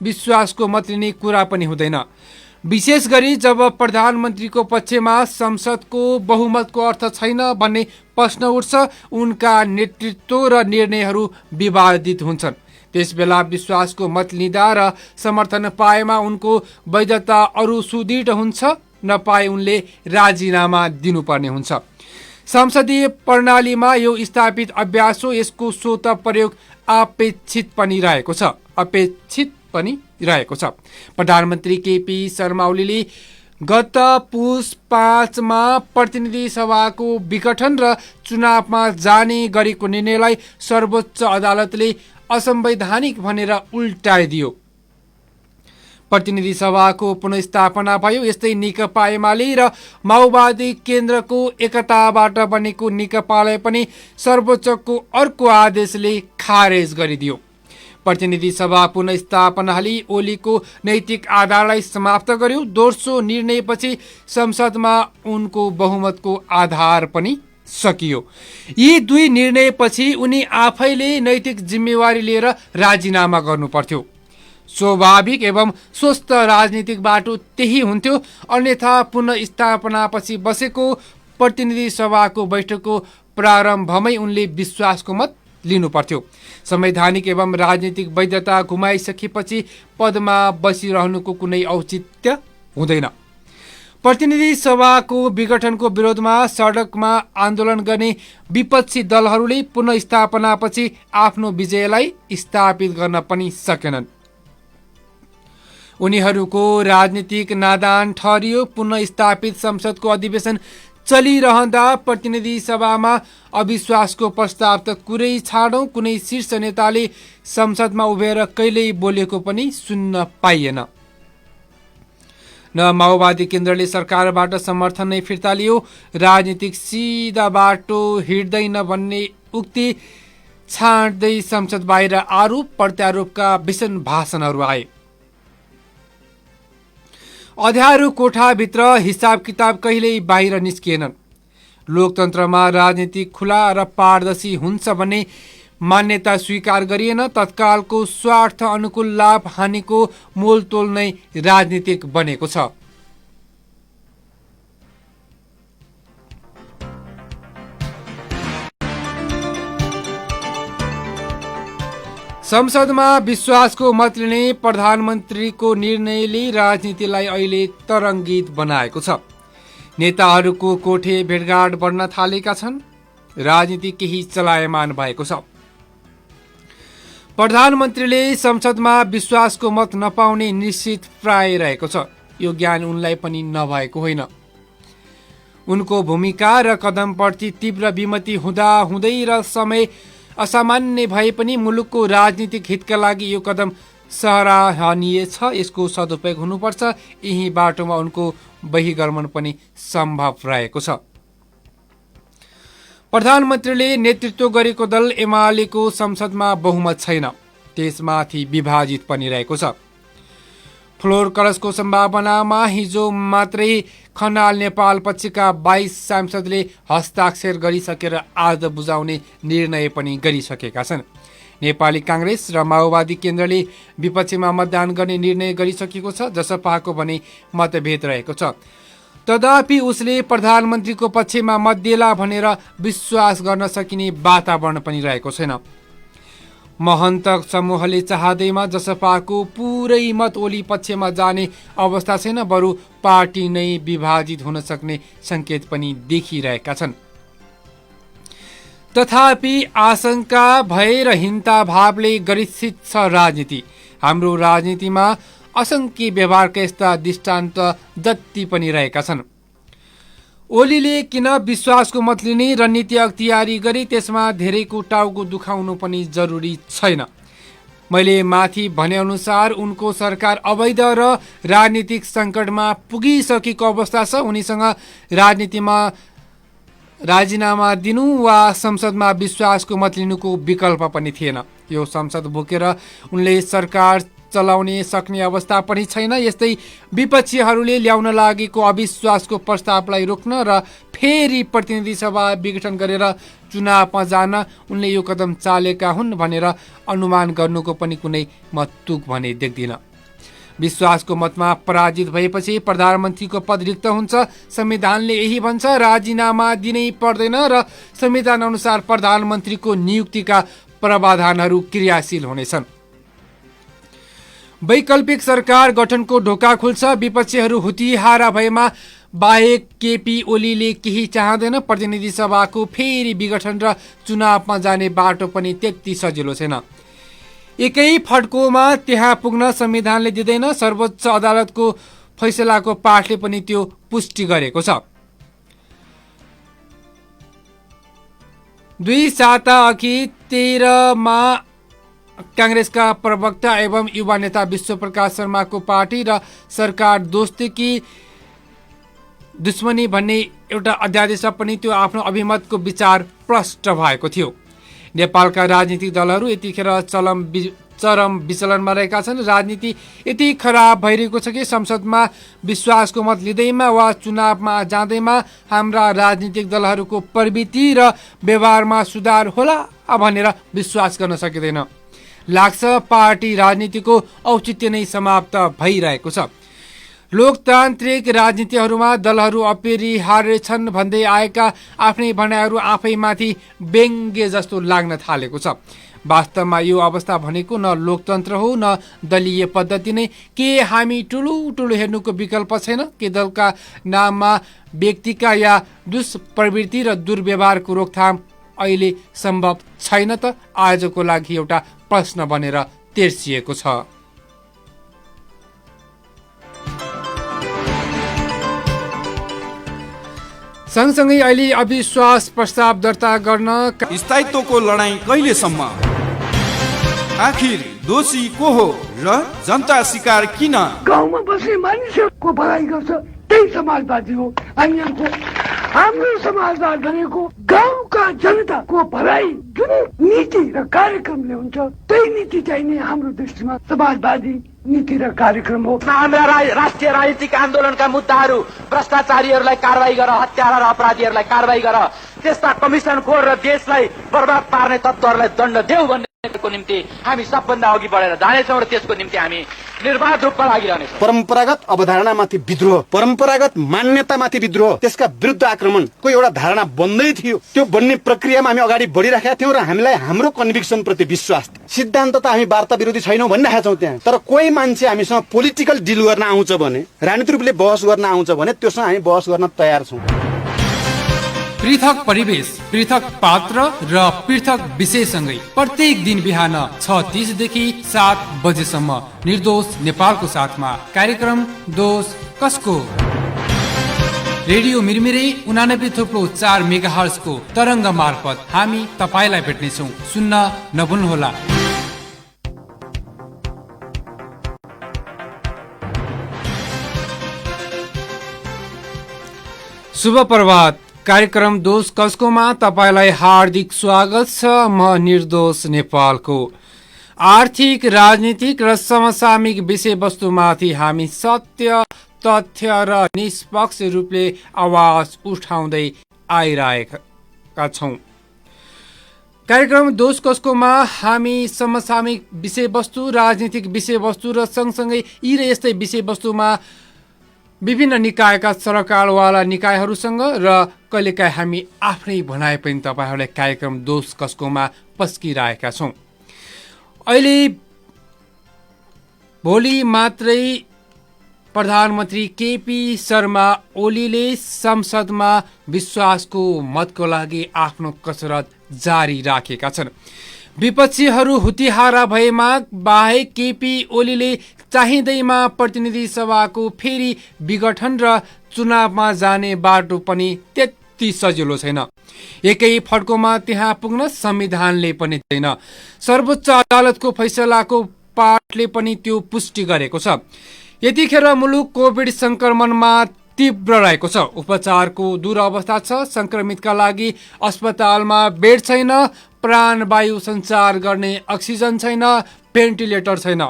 विश्वासको मत लिने कुरा पनि हुँदैन। विशेष गरी जब प्रधानमन्त्रीको पक्षमा संसदको बहुमतको अर्थ छैन भन्ने प्रश्न उठ्छ, उनका नेतृत्व र निर्णयहरू विवादित हुन्छन्। त्यसबेला विश्वासको मत लिँदा र समर्थन पाएमा उनको वैधता अरू सुदृढ हुन्छ, नपाए उनले राजीनामा दिनुपर्ने हुन्छ। संसदीय प्रणालीमा यो स्थापित अभ्यास हो। यसको स्वत प्रयोग अपेक्षित पनि रहेको छ। प्रधानमन्त्री केपी शर्मा ओलीले गत पुस 5 मा प्रतिनिधि सभाको विघटन र चुनावमा जाने गरेको निर्णयलाई सर्वोच्च अदालतले असंवैधानिक भनेर उल्टाइदियो। प्रतिनिधि सभाको पुनर्स्थापना भयो। यस्तै नेकपा एमाले र माओवादी केन्द्रको एकताबाट बनेको नेकपालाई पनि सर्वोच्चको अर्को आदेशले खारेज गरिदियो। प्रतिनिधि सभा पुनर्स्थापनाले ओलीको नैतिक आधारलाई समाप्त गर्यो। दोस्रो निर्णयपछि संसदमा उनको बहुमतको आधार पनि सकियो। यी दुई निर्णयपछि उनी आफैले नैतिक जिम्मेवारी लिएर राजीनामा गर्नुपर्थ्यो। स्वाभाविक एवं स्वस्थ राजनीतिक बाटो त्यही हुन्थ्यो। अन्यथा पुनर्स्थापनापछि बसेको प्रतिनिधि सभाको बैठकको प्रारम्भमै उनले विश्वासको मत लिनुपर्थ्यो। संवैधानिक एवं राजनीतिक वैधता गुमाइसकेपछि पदमा बसिरहनुको कुनै औचित्य हुँदैन। प्रतिनिधि सभाको विघटनको विरोधमा सडकमा आन्दोलन गर्ने विपक्षी दलहरूले पुनर्स्थापनापछि आफ्नो विजयलाई स्थापित गर्न पनि सकेनन्। उनीहरूको राजनीतिक नादान ठहरियो। पुनर्स्थापित संसदको अधिवेशन चलिरहँदा प्रतिनिधि सभामा अविश्वासको प्रस्ताव त कुरै छाडौं, कुनै शीर्ष नेताले संसदमा उभिएर कहिल्यै बोलेको पनि सुन्न पाइएन। न माओवादी केन्द्रले सरकारबाट समर्थन नै फिर्ता लियो। राजनीतिक सिधा बाटो हिँड्दैन भन्ने उक्ति छाड्दै संसद बाहिर आरोप प्रत्यारोपका भीषण भाषणहरू आए। अँध्यारो कोठाभित्र हिसाब किताब कहिल्यै बाहिर निस्किएनन्। लोकतन्त्रमा राजनीति खुला र पारदर्शी हुन्छ भन्ने मान्यता स्वीकार गरिएन। तत्कालको स्वार्थ अनुकूल लाभ हानिको मोलतोल नै राजनीतिक बनेको छ। संसदमा विश्वासको मत लिने प्रधानमन्त्रीको निर्णयले राजनीतिलाई अहिले तरङ्गित बनाएको छ। नेताहरूको कोठे भेटघाट बढ्न थालेका छन्। राजनीति केही चलायमान भएको छ। प्रधानमन्त्रीले संसदमा विश्वासको मत नपाउने निश्चित प्राय रहेको छ। यो ज्ञान उनलाई पनि नभएको होइन। उनको भूमिका र कदमप्रति तीव्र विमति हुँदा हुँदै र समय असामान्य भए पनि मुलुकको राजनीतिक हितका लागि यो कदम सराहनीय छ। यसको सदुपयोग हुनुपर्छ। यही बाटोमा उनको बहिगमन पनि सम्भव रहेको छ। प्रधानमन्त्रीले नेतृत्व गरेको दल एमालेको संसदमा बहुमत छैन। त्यसमाथि विभाजित पनि रहेको छ। फ्लोर कलशको सम्भावनामा हिजो मात्रै खनाल नेपाल पक्षका 22 सांसदले हस्ताक्षर गरिसकेर आद बुझाउने निर्णय पनि गरिसकेका छन्। नेपाली कांग्रेस र माओवादी केन्द्रले विपक्षमा मतदान गर्ने निर्णय गरिसकेको छ। जसपाको भने मतभेद रहेको छ। तथापि उसले प्रधानमन्त्रीको पक्षमा मत देला भनेर विश्वास गर्न सकिने वातावरण पनि रहेको छैन। महन्त समूहले चाहदैमा जसपाको पुरै मत ओली पक्षमा जाने अवस्था छैन। बरु पार्टी नै विभाजित हुन सक्ने संकेत पनि देखिरहेका छन्। तथापि आशंका भएर हिंता भावले गरिसित छ राजनीति। हाम्रो राजनीतिमा असंख्य व्यवहारका यस्ता दृष्टान्त जति पनि रहेका छन्। ओलीले किन विश्वासको मत लिने रणनीति अख्तियारी गरी त्यसमा धेरैको टाउको दुखाउनु पनि जरुरी छैन। मैले माथि भने अनुसार उनको सरकार अवैध र राजनीतिक संकटमा पुगिसकेको अवस्था छ। उनीसँग राजनीतिमा राजीनामा दिनु वा संसदमा विश्वासको मत लिनुको विकल्प पनि थिएन। यो संसद बोकेर उनले सरकार चलाउने सक्ने अवस्था पनि छैन। यस्तै विपक्षीहरूले ल्याउन लागेको अविश्वासको प्रस्तावलाई रोक्न र फेरि प्रतिनिधि सभा विघटन गरेर चुनावमा जान उनले यो कदम चालेका हुन् भनेर अनुमान गर्नुको पनि कुनै तुक भने देख्दिन। विश्वासको मतमा पराजित भएपछि प्रधानमन्त्रीको पद रिक्त हुन्छ। संविधानले यही भन्छ, राजीनामा दिनै पर्दैन र संविधान अनुसार प्रधानमन्त्रीको नियुक्तिका प्रावधानहरू क्रियाशील हुनेछन्। वैकल्पिक सरकार गठनको ढोका खुल्छ। विपक्षीहरू हुतिहारा भएमा बाहेक केपी ओलीले केही चाहँदैन। प्रतिनिधि सभाको फेरि विघटन र चुनावमा जाने बाटो पनि त्यति सजिलो छैन। एकै फड्कोमा त्यहाँ पुग्न संविधानले दिँदैन। सर्वोच्च अदालतको फैसलाको पाठले पनि त्यो पुष्टि गरेको छ। 2 साता अघि 13 मा कांग्रेसका प्रवक्ता एवं युवा नेता विश्वप्रकाश शर्माको पार्टी र सरकार दोस्ती दुश्मनी भन्ने एउटा अध्यादेश पनि त्यो आफ्नो अभिमतको विचार प्रष्ट भएको थियो। नेपालका राजनीतिक दलहरू यतिखेर चरम विचलनमा रहेका छन्। राजनीति यति खराब भइरहेको छ कि संसदमा विश्वासको मत लिँदैमा वा चुनावमा जाँदैमा हाम्रा राजनीतिक दलहरूको प्रवृत्ति र व्यवहारमा सुधार होला भनेर विश्वास गर्न सकिँदैन। लाग्छ पार्टी राजनीतिको औचित्य नै समाप्त भइरहेको छ। लोकतान्त्रिक राजनीतिहरूमा दलहरू अपरिहार्य छन् भन्दै आएका आफ्नै भनाइहरू आफैमाथि व्यङ्ग्य जस्तो लाग्न थालेको छ। वास्तवमा यो अवस्था भनेको न लोकतन्त्र हो न दलीय पद्धति नै। के हामी ठुलो हेर्नुको विकल्प छैन? के दलका नाममा व्यक्तिका या दुष्प्रवृत्ति र दुर्व्यवहारको रोकथाम अहिले सम्भव छैन त? आजको लागि एउटा प्रश्न बनेर तेर्सिएको छ। सँगसँगै अहिले अविश्वास प्रस्ताव दर्ता गर्न स्थायित्वको लडाईँ कहिलेसम्म? आखिर दोषी को हो र जनता शिकार किन? गाउँमा बस्ने मानिसहरूको भलाइ गर्छ त्यही समाजवादी हो। हाम्रो समाजवाद भनेको गाउँका जनताको भलाइ जुन नीति र कार्यक्रमले हुन्छ त्यही नीति चाहिँ नै हाम्रो दृष्टिमा समाजवादी नीति र कार्यक्रम हो। हाम्रा राष्ट्रिय राजनीतिक आन्दोलनका मुद्दाहरू, भ्रष्टाचारीहरूलाई कारवाही गर, हत्यारा र अपराधीहरूलाई कारवाही गर, त्यस्ता कमिसनखोर र देशलाई बर्बाद पार्ने तत्त्वहरूलाई दण्ड देऊ भन्नेको निम्ति हामी सबभन्दा अघि बढेर जानेछौँ र त्यसको निम्ति हामी निर्वाध रूपमा लागिरहनेछौँ। परम्परागत अवधारणामाथि विद्रोह, परम्परागत मान्यतामाथि विद्रोह, त्यसका विरुद्ध आक्रमणको एउटा धारणा बन्दै थियो। त्यो बन्ने प्रक्रियामा हामी अगाडि बढिरहेका थियौँ र हामीलाई हाम्रो कन्भिक्सन प्रति विश्वास थियो। सिद्धान्त त हामी वार्ता विरोधी छैनौँ भनिरहेका छौँ त्यहाँ, तर कोही मान्छे हामीसँग पोलिटिकल डिल गर्न आउँछ भने, राजनीतिक रूपले बहस गर्न आउँछ भने त्योसँग हामी बहस गर्न तयार छौँ। पृथक परिवेश, पृथक पात्र र पृथक विषयसँगै प्रत्येक दिन बिहान 6:30 देखि 7 बजेसम्म निर्दोष नेपालको साथमा कार्यक्रम दोष कसको? रेडियो मिरमिरे 89.4 मेगाहर्ज को तरङ्ग मार्फत हामी तपाईलाई भेट्नेछौँ। सुन्न नभुल्नुहोला। शुभ प्रभात। कार्यक्रम दोष कसकोमा तपाईलाई हार्दिक स्वागत छ। म निर्दोष नेपालको आर्थिक, राजनीतिक र समसामयिक विषयवस्तुमाथि हामी सत्य, तथ्य र निष्पक्ष रूपले आवाज उठाउँदै आइरहेका छौँ। कार्यक्रम दोष कसकोमा हामी समसामयिक विषयवस्तु, राजनीतिक विषयवस्तु र सँगसँगै यी र यस्तै विषयवस्तुमा विभिन्न निकायका सरकारवाला निकायहरूसँग र कहिलेकाहीँ हामी आफ्नै भनाइ पनि तपाईँहरूलाई कार्यक्रम दोष कसकोमा पस्किरहेका छौँ। अहिले भोलि मात्रै प्रधानमन्त्री केपी शर्मा ओलीले संसदमा विश्वासको मतको लागि आफ्नो कसरत जारी राखेका छन्। विपक्षीहरू हुतिहारा भएमा बाहेक केपी ओलीले चाहिँदैमा प्रतिनिधि सभाको फेरि विघटन र चुनावमा जाने बाटो पनि त्यति सजिलो छैन। एकै फड्कोमा त्यहाँ पुग्न संविधानले पनि छैन। सर्वोच्च अदालतको फैसलाको पाठले पनि त्यो पुष्टि गरेको छ। यतिखेर मुलुक कोभिड संक्रमणमा तीव्र रहेको छ। उपचारको दुरवस्था छ। संक्रमितका लागि अस्पतालमा बेड छैन, प्राणवायु सञ्चार गर्ने अक्सिजन छैन, भेन्टिलेटर छैन।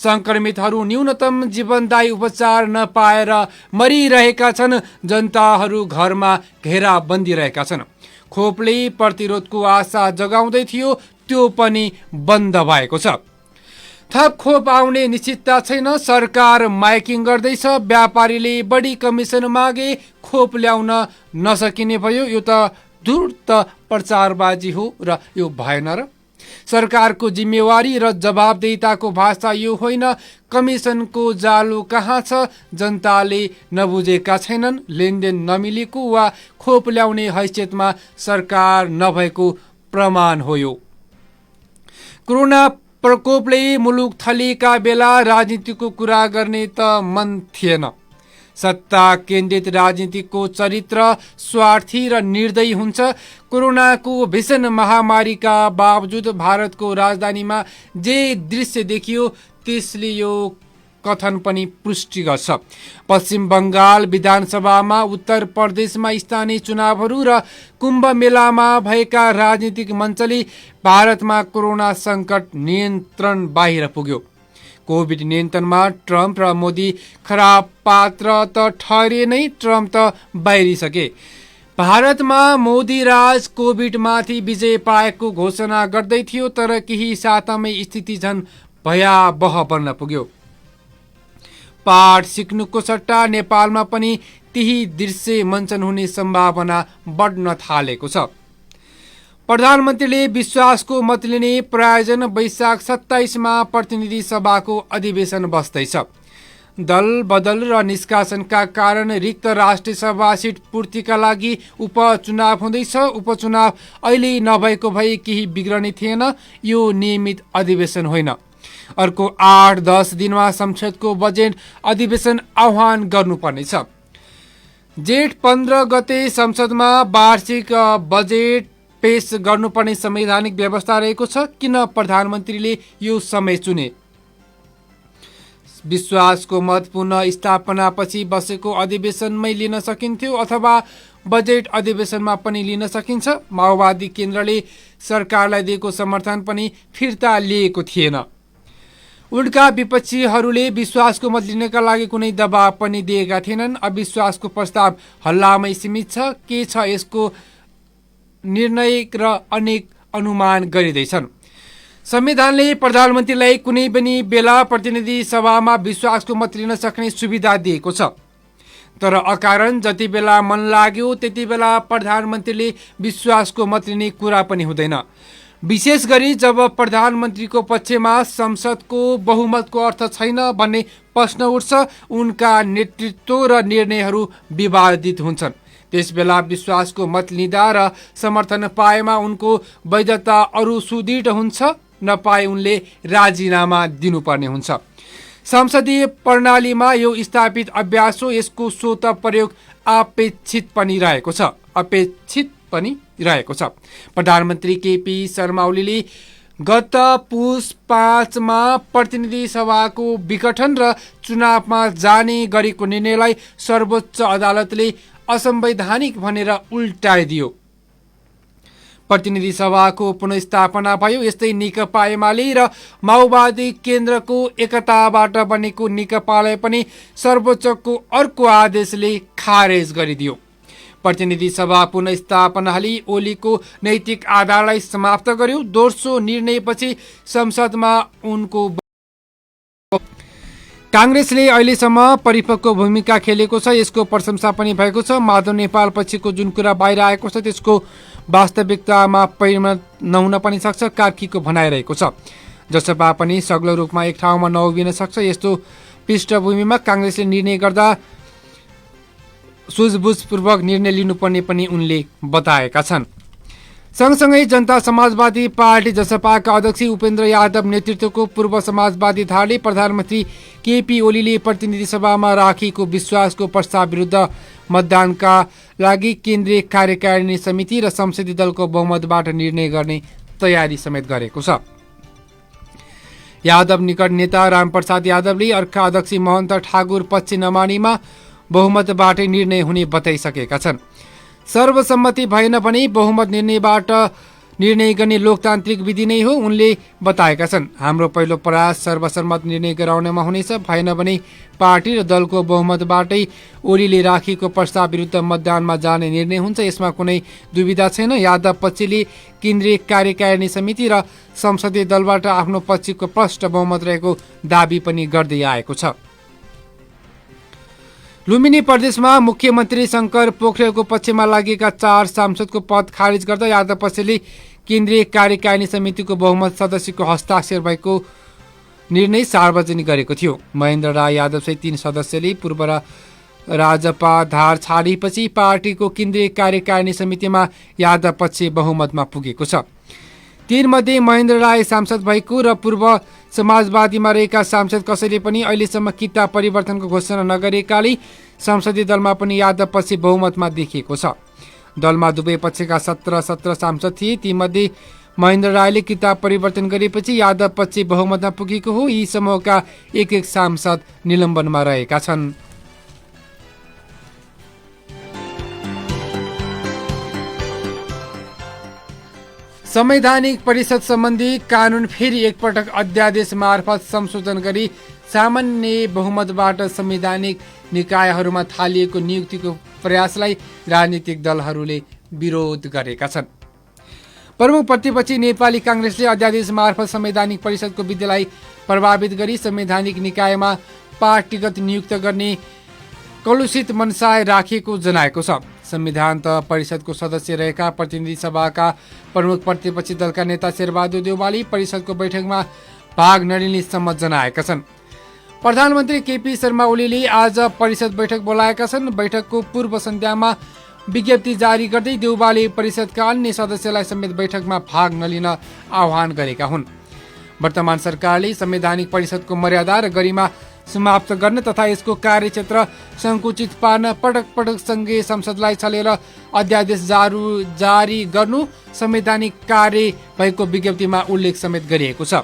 संक्रमितहरू न्यूनतम जीवनदायी उपचार नपाएर मरिरहेका छन्। जनताहरू घरमा घेराबन्दी रहेका छन्। खोपले प्रतिरोधको आशा जगाउँदै थियो, त्यो पनि बन्द भएको छ। थप खोप आउने निश्चितता छैन। सरकार माइकिङ गर्दैछ। व्यापारीले बढी कमिसन मागे, खोप ल्याउन नसकिने भयो। यो त धूर्त प्रचारबाजी हो र यो भएन र? सरकारको जिम्मेवारी र जवाबदेहिताको भाषा यो होइन। कमिसनको जालो कहाँ छ? जनताले नबुझेका छैनन्। लेनदेन नमिलेको वा खोप ल्याउने हैसियतमा सरकार नभएको प्रमाण हो यो। कोरोना प्रकोपले मुलुक थलिएका बेला राजनीतिको कुरा गर्ने त मन थिएन। सत्ता केन्द्रित राजनीतिको चरित्र स्वार्थी र निर्दयी हुन्छ। कोरोनाको भीषण महामारीका बावजुद भारतको राजधानीमा जे दृश्य देखियो त्यसले यो कथन पनि पुष्टि गर्छ। पश्चिम बङ्गाल विधानसभामा, उत्तर प्रदेशमा स्थानीय चुनावहरू र कुम्भ मेलामा भएका राजनीतिक मञ्चले भारतमा कोरोना सङ्कट नियन्त्रण बाहिर पुग्यो। कोभिड नियन्त्रणमा ट्रम्प र मोदी खराब पात्र त ठहरे नै, ट्रम्प त बाहिरिसके। भारतमा मोदी राज कोभिडमाथि विजय पाएको घोषणा गर्दै थियो, तर केही सातामै स्थिति झन् भयावह बन्न पुग्यो। पाठ सिक्नुको सट्टा नेपालमा पनि त्यही दृश्य मञ्चन हुने सम्भावना बढ्न थालेको छ। प्रधानमन्त्रीले विश्वासको मत लिने प्रायोजन वैशाख 27मा प्रतिनिधि सभाको अधिवेशन बस्दैछ। दल बदल र निष्कासनका कारण रिक्त राष्ट्रिय सभा सिट पूर्तिका लागि उपचुनाव हुँदैछ। उपचुनाव अहिले नभएको भए केही बिग्रने थिएन। यो नियमित अधिवेशन होइन। अर्को 8-10 दिनमा संसदको बजेट अधिवेशन आह्वान गर्नुपर्नेछ। जेठ 15 गते संसदमा वार्षिक बजेट पेश गर्नुपर्ने संवैधानिक व्यवस्था रहेको छ। किन प्रधानमन्त्रीले यो समय चुने? विश्वासको मत पुनः स्थापनापछि बसेको अधिवेशनमै लिन सकिन्थ्यो अथवा बजेट अधिवेशनमा पनि लिन सकिन्छ। माओवादी केन्द्रले सरकारलाई दिएको समर्थन पनि फिर्ता लिएको थिएन। उनका विपक्षीहरूले विश्वासको मत लिनका लागि कुनै दबाव पनि दिएका थिएनन्। अविश्वासको प्रस्ताव हल्लामै सीमित छ। के छ यसको निर्णय र अनेक अनुमान गरिँदैछन्। संविधानले प्रधानमन्त्रीलाई कुनै पनि बेला प्रतिनिधि सभामा विश्वासको मत लिन सक्ने सुविधा दिएको छ। तर अकारण जति बेला मन लाग्यो त्यति बेला प्रधानमन्त्रीले विश्वासको मत लिने कुरा पनि हुँदैन। विशेष गरी जब प्रधानमन्त्रीको पक्षमा संसदको बहुमतको अर्थ छैन भन्ने प्रश्न उठ्छ, उनका नेतृत्व र निर्णयहरू विवादित हुन्छन्। त्यसबेला विश्वासको मत लिँदा र समर्थन पाएमा उनको वैधता अरू सुदृढ हुन्छ, नपाए उनले राजीनामा दिनुपर्ने हुन्छ। संसदीय प्रणालीमा यो स्थापित अभ्यास हो। यसको स्वत प्रयोग अपेक्षित पनि रहेको छ। प्रधानमन्त्री केपी शर्मा ओलीले गत पुस 5मा प्रतिनिधि सभाको विघटन र चुनावमा जाने गरेको निर्णयलाई सर्वोच्च अदालतले असंवैधानिक भनेर उल्टाइदियो। प्रतिनिधि सभाको पुनर्स्थापना भयो। यस्तै नेकपा एमाले र माओवादी केन्द्रको एकताबाट बनेको नेकपालाई पनि सर्वोच्चको अर्को आदेशले खारेज गरिदियो। प्रतिनिधि सभा पुनर्स्थापनाले ओलीको नैतिक आधारलाई समाप्त गर्यो। दोस्रो निर्णयपछि संसदमा उनको कांग्रेसले अहिलेसम्म परिपक्व भूमिका खेलेको छ। यसको प्रशंसा पनि भएको छ। माधव नेपाल पछिको जुन कुरा बाहिर आएको छ त्यसको वास्तविकतामा परिणत नहुन पनि सक्छ, कार्कीको भनाइरहेको छ। जसपा पनि सग्लो रूपमा एक ठाउँमा नउभिन सक्छ। यस्तो पृष्ठभूमिमा कांग्रेसले निर्णय गर्दा सुझबुझपूर्वक निर्णय लिनुपर्ने पनि उनले बताएका छन्। सँगसँगै जनता समाजवादी पार्टी जसपाका अध्यक्ष उपेन्द्र यादव नेतृत्वको पूर्व समाजवादी धारले प्रधानमन्त्री केपी ओलीले प्रतिनिधि सभामा राखिएको विश्वासको प्रस्ताव विरुद्ध मतदानका लागि केन्द्रीय कार्यकारिणी समिति र संसदीय दलको बहुमतबाट निर्णय गर्ने तयारी समेत गरेको छ। यादव निकट नेता रामप्रसाद यादवले अर्का अध्यक्ष महन्त ठाकुर पक्ष नमानीमा बहुमतबाटै निर्णय हुने बताइसकेका छन्। सर्वसम्मति भएन भने बहुमत निर्णय गर्ने लोकतान्त्रिक विधि नै हो उनले बताएका छन्। हाम्रो पहिलो प्रयास सर्वसम्मत निर्णय गराउनेमा हुनेछ, भएन भने पार्टी र दलको बहुमतबाटै ओलीले राखेको प्रस्ताव विरुद्ध मतदानमा जाने निर्णय हुन्छ। यसमा कुनै दुविधा छैन। यादव पक्षले केन्द्रीय कार्यकारिणी समिति र संसदीय दलबाट आफ्नो पक्षको प्रष्ट बहुमत रहेको दावी पनि गर्दै आएको छ। लुम्बिनी प्रदेशमा मुख्यमन्त्री शङ्कर पोखरेलको पक्षमा लागेका 4 सांसदको पद खारिज गर्दा यादव पक्षले केन्द्रीय कार्यकारिणी समितिको बहुमत सदस्यको हस्ताक्षर भएको निर्णय सार्वजनिक गरेको थियो। महेन्द्र राय यादवसहित 3 सदस्यले पूर्व राजपा धार छाडेपछि पार्टीको केन्द्रीय कार्यकारिणी समितिमा यादव पक्ष बहुमतमा पुगेको छ। 3 मध्ये महेन्द्र राय सांसद भएको र पूर्व समाजवादीमा रहेका सांसद कसैले पनि अहिलेसम्म किता परिवर्तनको घोषणा नगरेकाले संसदीय दलमा पनि यादव पक्ष बहुमतमा देखिएको छ। दलमा दुवै पक्षका 17 सांसद थिए। तीमध्ये महेन्द्र रायले किताब परिवर्तन गरेपछि यादव पक्ष बहुमतमा पुगेको हो। यी समूहका 1 सांसद निलम्बनमा रहेका छन्। संवैधानिक परिषद सम्बन्धी कानून फेरि एकपटक अध्यादेश मार्फत संशोधन गरी सामान्य बहुमतबाट संवैधानिक निकायहरूमा थालिएको नियुक्तिको प्रयासलाई राजनीतिक दलहरूले विरोध गरेका छन्। प्रमुख प्रतिपक्षी नेपाली काङ्ग्रेसले अध्यादेश मार्फत संवैधानिक परिषदको विधिलाई प्रभावित गरी संवैधानिक निकायमा पार्टीगत नियुक्त गर्ने कलुषित मनसाय राखेको जनाएको छ। संविधान परिषदको सदस्य रहेका प्रतिनिधि सभाका प्रमुख प्रतिपक्षी दलका नेता शेरबहादुर देउवाले परिषदको बैठकमा भाग नलिने सम्मत जनाएका छन्। प्रधानमन्त्री केपी शर्मा ओलीले आज परिषद बैठक बोलाएका छन्। बैठकको पूर्व सन्ध्यामा विज्ञप्ति जारी गर्दै देउवाले परिषदका अन्य सदस्यलाई समेत बैठकमा भाग नलिन आह्वान गरेका हुन्। वर्तमान सरकारले संवैधानिक परिषदको मर्यादा र गरिमा समाप्त गर्न तथा यसको कार्यक्षेत्र संकुचित पार्न पटक पटक संघीय संसदलाई छलेर अध्यादेश जारी गर्नु संवैधानिक कार्य भएको विज्ञप्तिमा उल्लेख समेत गरिएको छ।